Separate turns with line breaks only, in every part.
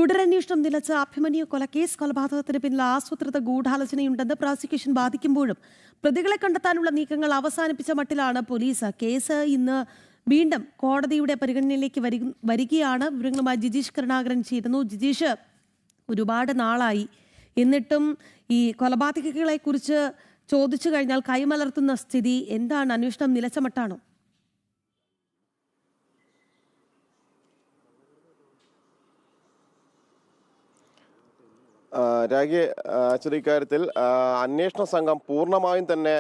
തുടരന്വേഷണം നിലച്ച അഭിമന്യു കൊലക്കേസ് കൊലപാതകത്തിന് പിന്നിൽ ആസൂത്രിത ഗൂഢാലോചനയുണ്ടെന്ന് പ്രോസിക്യൂഷൻ വാദിക്കുമ്പോഴും പ്രതികളെ കണ്ടെത്താനുള്ള നീക്കങ്ങൾ അവസാനിപ്പിച്ച മട്ടിലാണ് പോലീസ്. കേസ് ഇന്ന് വീണ്ടും കോടതിയുടെ പരിഗണനയിലേക്ക് വരികയാണ്. വിവരങ്ങളുമായി ജിജീഷ് കരുണാകരൻ ചേരുന്നു. ജിജീഷ്, ഒരുപാട് നാളായി, എന്നിട്ടും ഈ കൊലപാതകികളെ കുറിച്ച് ചോദിച്ചു കഴിഞ്ഞാൽ കൈമലർത്തുന്ന സ്ഥിതി എന്താണ്? അന്വേഷണം നിലച്ച മട്ടാണോ?
രാഗി, ഇക്കാര്യത്തിൽ അന്വേഷണ സംഘം പൂർണ്ണമായും തന്നെ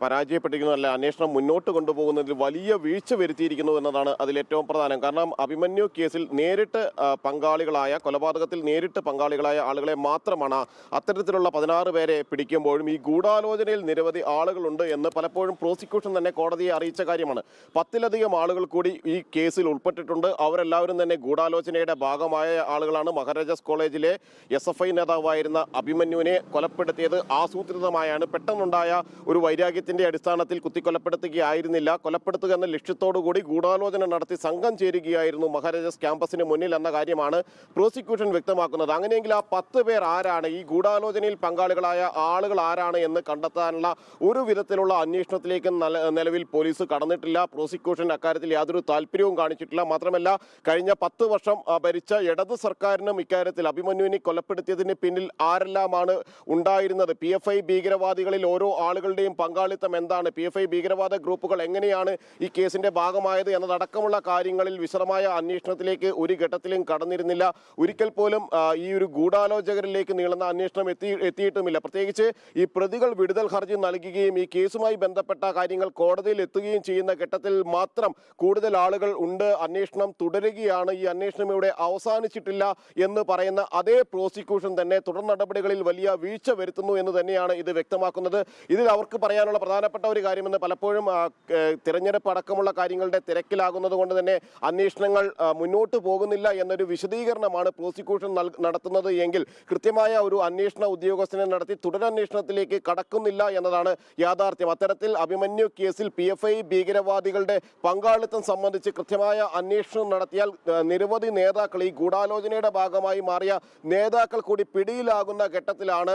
പരാജയപ്പെട്ടിരിക്കുന്നു, അല്ലെ അന്വേഷണം മുന്നോട്ട് കൊണ്ടുപോകുന്നതിൽ വലിയ വീഴ്ച വരുത്തിയിരിക്കുന്നു എന്നതാണ് അതിലേറ്റവും പ്രധാനം. കാരണം അഭിമന്യു കേസിൽ നേരിട്ട് പങ്കാളികളായ, കൊലപാതകത്തിൽ നേരിട്ട് പങ്കാളികളായ ആളുകളെ മാത്രമാണ് അത്തരത്തിലുള്ള 16 പേരെ പിടിക്കുമ്പോഴും ഈ ഗൂഢാലോചനയിൽ നിരവധി ആളുകളുണ്ട് എന്ന് പലപ്പോഴും പ്രോസിക്യൂഷൻ തന്നെ കോടതിയെ അറിയിച്ച കാര്യമാണ്. 10ലധികം ആളുകൾ കൂടി ഈ കേസിൽ ഉൾപ്പെട്ടിട്ടുണ്ട്. അവരെല്ലാവരും തന്നെ ഗൂഢാലോചനയുടെ ഭാഗമായ ആളുകളാണ്. മഹാരാജാസ് കോളേജിലെ SFI നേതാവായിരുന്ന അഭിമന്യുവിനെ കൊലപ്പെടുത്തിയത് ആസൂത്രിതമായാണ്. പെട്ടെന്നുണ്ടായ ഒരു വൈരാഗ്യത്തിന്റെ അടിസ്ഥാനത്തിൽ കുത്തിക്കൊലപ്പെടുത്തുകയായിരുന്നില്ല. കൊലപ്പെടുത്തുക എന്ന ലക്ഷ്യത്തോടുകൂടി ഗൂഢാലോചന നടത്തി സംഘം ചേരുകയായിരുന്നു മഹാരാജാസ് ക്യാമ്പസിന് മുന്നിൽ എന്ന കാര്യമാണ് പ്രോസിക്യൂഷൻ വ്യക്തമാക്കുന്നത്. അങ്ങനെയെങ്കിൽ ആ 10 പേർ ആരാണ്, ഈ ഗൂഢാലോചനയിൽ പങ്കാളികളായ ആളുകൾ ആരാണ് എന്ന് കണ്ടെത്താനുള്ള ഒരു വിധത്തിലുള്ള അന്വേഷണത്തിലേക്ക് നിലവിൽ പോലീസ് കടന്നിട്ടില്ല. പ്രോസിക്യൂഷൻ അക്കാര്യത്തിൽ യാതൊരു താല്പര്യവും കാണിച്ചിട്ടില്ല. മാത്രമല്ല, കഴിഞ്ഞ 10 വർഷം ഭരിച്ച ഇടത് സർക്കാരിനും ഇക്കാര്യത്തിൽ അഭിമന്യുവിനെ കൊലപ്പെടുത്തിയതിന് പിന്നിൽ ആരെല്ലാമാണ് ഉണ്ടായിരുന്നത്, PFI ഭീകരവാദികളിൽ ഓരോ ആളുകളുടെയും പങ്കാളിത്തം എന്താണ്, PFI ഭീകരവാദ ഗ്രൂപ്പുകൾ എങ്ങനെയാണ് ഈ കേസിന്റെ ഭാഗമായത് എന്നതടക്കമുള്ള കാര്യങ്ങളിൽ വിശദമായ അന്വേഷണത്തിലേക്ക് ഒരു ഘട്ടത്തിലും കടന്നിരുന്നില്ല. ഒരിക്കൽ പോലും ഈ ഒരു ഗൂഢാലോചകരിലേക്ക് നീളുന്ന അന്വേഷണം എത്തിയിട്ടുമില്ല. പ്രത്യേകിച്ച് ഈ പ്രതികൾ വിടുതൽ ഹർജി നൽകുകയും ഈ കേസുമായി ബന്ധപ്പെട്ട കാര്യങ്ങൾ കോടതിയിൽ എത്തുകയും ചെയ്യുന്ന ഘട്ടത്തിൽ മാത്രം കൂടുതൽ ആളുകൾ ഉണ്ട്, അന്വേഷണം തുടരുകയാണ്, ഈ അന്വേഷണം ഇവിടെ അവസാനിച്ചിട്ടില്ല എന്ന് പറയുന്ന അതേ പ്രോസിക്യൂഷൻ തന്നെ തുടർ നടപടികളിൽ വലിയ വീഴ്ച വരുത്തുന്നു എന്ന് തന്നെയാണ് ഇത് വ്യക്തമാക്കുന്നത്. ഇതിൽ അവർക്ക് പറയാനുള്ള പ്രധാനപ്പെട്ട ഒരു കാര്യമെന്ന് പലപ്പോഴും തിരഞ്ഞെടുപ്പ് അടക്കമുള്ള കാര്യങ്ങളുടെ തിരക്കിലാകുന്നത് കൊണ്ട് തന്നെ അന്വേഷണങ്ങൾ മുന്നോട്ട് പോകുന്നില്ല എന്നൊരു വിശദീകരണമാണ് പ്രോസിക്യൂഷൻ നടത്തുന്നത് എങ്കിൽ കൃത്യമായ ഒരു അന്വേഷണ ഉദ്യോഗസ്ഥനെ നടത്തി തുടരന്വേഷണത്തിലേക്ക് കടക്കുന്നില്ല എന്നതാണ് യാഥാർത്ഥ്യം. അത്തരത്തിൽ അഭിമന്യു കേസിൽ PFI ഭീകരവാദികളുടെ പങ്കാളിത്തം സംബന്ധിച്ച് കൃത്യമായ അന്വേഷണം നടത്തിയാൽ നിരവധി നേതാക്കൾ, ഈ ഗൂഢാലോചനയുടെ ഭാഗമായി മാറിയ നേതാക്കൾ കൂടി പിടിയിലാകുന്ന ഘട്ടത്തിലാണ്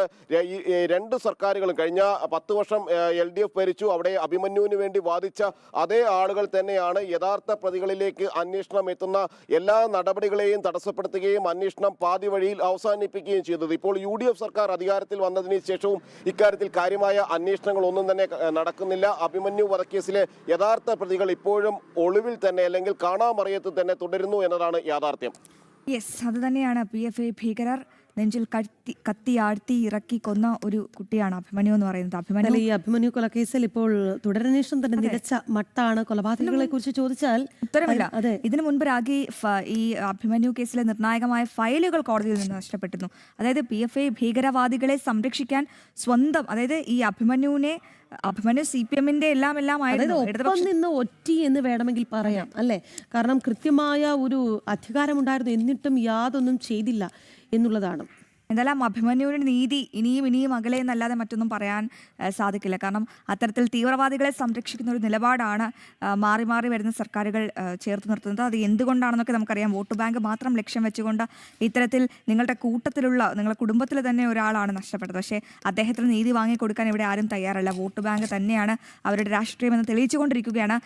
ഈ 2 സർക്കാരുകളും. കഴിഞ്ഞ 10 വർഷം LDF ഭരിച്ചു, അവിടെ അഭിമന്യുവിന് വേണ്ടി വാദിച്ച അതേ ആളുകൾ തന്നെയാണ് യഥാർത്ഥ പ്രതികളിലേക്ക് അന്വേഷണം എത്തുന്ന എല്ലാ നടപടികളെയും തടസ്സപ്പെടുത്തുകയും അന്വേഷണം പാതി വഴിയിൽ അവസാനിപ്പിക്കുകയും ചെയ്തത്. ഇപ്പോൾ UDF സർക്കാർ അധികാരത്തിൽ വന്നതിന് ശേഷവും ഇക്കാര്യത്തിൽ കാര്യമായ അന്വേഷണങ്ങൾ ഒന്നും തന്നെ നടക്കുന്നില്ല. അഭിമന്യു വധക്കേസിലെ യഥാർത്ഥ പ്രതികൾ ഇപ്പോഴും ഒളിവിൽ തന്നെ, അല്ലെങ്കിൽ കാണാമറിയത്ത് തന്നെ തുടരുന്നു എന്നതാണ് യാഥാർത്ഥ്യം.
അത് തന്നെയാണ്. PFI ഭീകരർ നെഞ്ചിൽ കത്തിയാഴ്ത്തി ഇറക്കി കൊന്ന ഒരു കുട്ടിയാണ് അഭിമന്യു എന്ന് പറയുന്നത്.
ഈ അഭിമന്യു കൊലക്കേസിൽ ഇപ്പോൾ തുടരന്വേഷണം തന്നെ നിലച്ച മട്ടാണ്. കൊലപാതകങ്ങളെ കുറിച്ച് ചോദിച്ചാൽ
ഉത്തരമില്ല. ഇതിനു മുൻപ് രാഗി ഈ അഭിമന്യു കേസിലെ നിർണായകമായ ഫയലുകൾ കോടതിയിൽ നിന്ന് നഷ്ടപ്പെട്ടിരുന്നു. അതായത് PFI ഭീകരവാദികളെ സംരക്ഷിക്കാൻ സ്വന്തം, അതായത് ഈ അഭിമന്യു CPM-ന്റെ എല്ലാം
നിന്ന് ഒറ്റി എന്ന് വേണമെങ്കിൽ പറയാം, അല്ലേ? കാരണം കൃത്യമായ ഒരു അധികാരമുണ്ടായിരുന്നു, എന്നിട്ടും യാതൊന്നും ചെയ്തില്ല എന്നുള്ളതാണ്.
എന്തായാലും അഭിമന്യുവിന് നീതി ഇനിയും അകലെ എന്നല്ലാതെ മറ്റൊന്നും പറയാൻ സാധിക്കില്ല. കാരണം അത്തരത്തിൽ തീവ്രവാദികളെ സംരക്ഷിക്കുന്ന ഒരു നിലപാടാണ് മാറി മാറി വരുന്ന സർക്കാരുകൾ ചേർത്ത് നിർത്തുന്നത്. അത് എന്തുകൊണ്ടാണെന്നൊക്കെ നമുക്കറിയാം. വോട്ട് ബാങ്ക് മാത്രം ലക്ഷ്യം വെച്ചുകൊണ്ട് ഇത്തരത്തിൽ നിങ്ങളുടെ കുടുംബത്തിൽ തന്നെ ഒരാളാണ് നഷ്ടപ്പെട്ടത്. പക്ഷേ അദ്ദേഹത്തിന് നീതി വാങ്ങിക്കൊടുക്കാൻ ഇവിടെ ആരും തയ്യാറല്ല. വോട്ട് ബാങ്ക് തന്നെയാണ് അവരുടെ രാഷ്ട്രീയമെന്ന് തെളിയിച്ചുകൊണ്ടിരിക്കുകയാണ്.